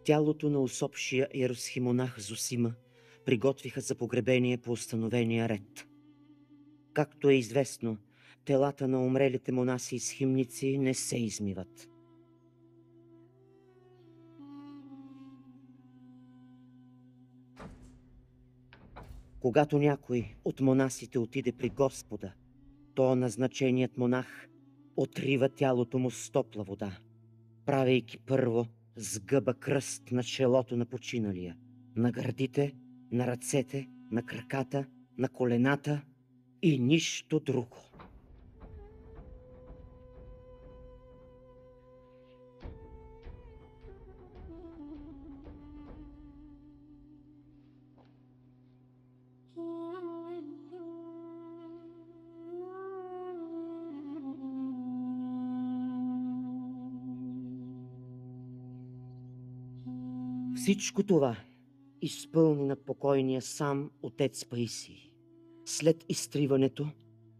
Тялото на усопшия иеросхимонах Зосима приготвиха за погребение по установения ред. Както е известно, телата на умрелите монаси и схимници не се измиват. Когато някой от монасите отиде при Господа, то назначеният монах отрива тялото му с топла вода, правейки първо с гъба кръст на челото на починалия, на гърдите, на ръцете, на краката, на колената и нищо друго. Всичко това изпълни над покойния сам отец Паисий. След изтриването,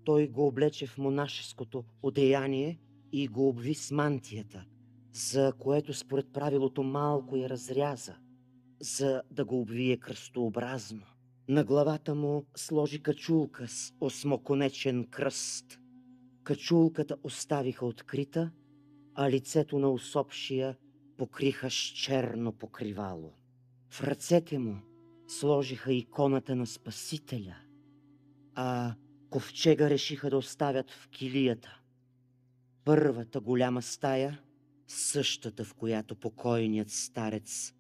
той го облече в монашеското одеяние и го обви с мантията, за което според правилото малко я разряза, за да го обвие кръстообразно. На главата му сложи качулка с осмоконечен кръст. Качулката оставиха открита, а лицето на усопшия покриха с черно покривало. В ръцете му сложиха иконата на Спасителя, а ковчега решиха да оставят в килията. Първата голяма стая, същата, в която покойният старец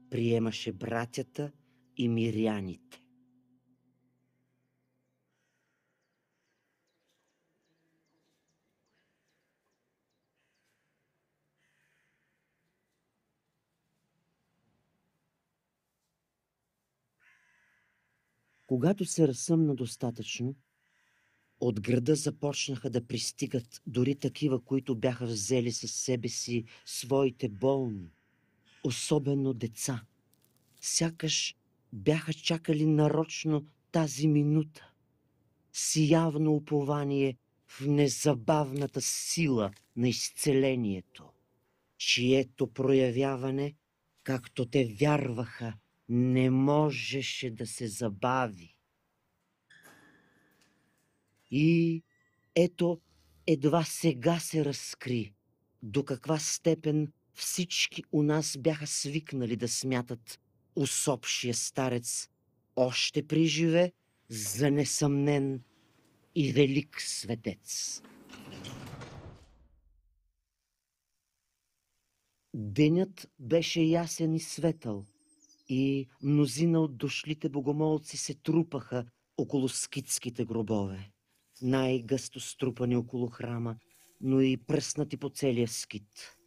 приемаше братята и миряните. Когато се разсъмна достатъчно, от града започнаха да пристигат дори такива, които бяха взели със себе си своите болни, особено деца. Сякаш бяха чакали нарочно тази минута, с явно упование в незабавната сила на изцелението, чието проявяване, както те вярваха, не можеше да се забави. И ето едва сега се разкри до каква степен всички у нас бяха свикнали да смятат усопшия старец още при живе за несъмнен и велик светец. Денят беше ясен и светъл и мнозина от дошлите богомолци се трупаха около скитските гробове, най-гъсто струпани около храма, но и пръснати по целия скит.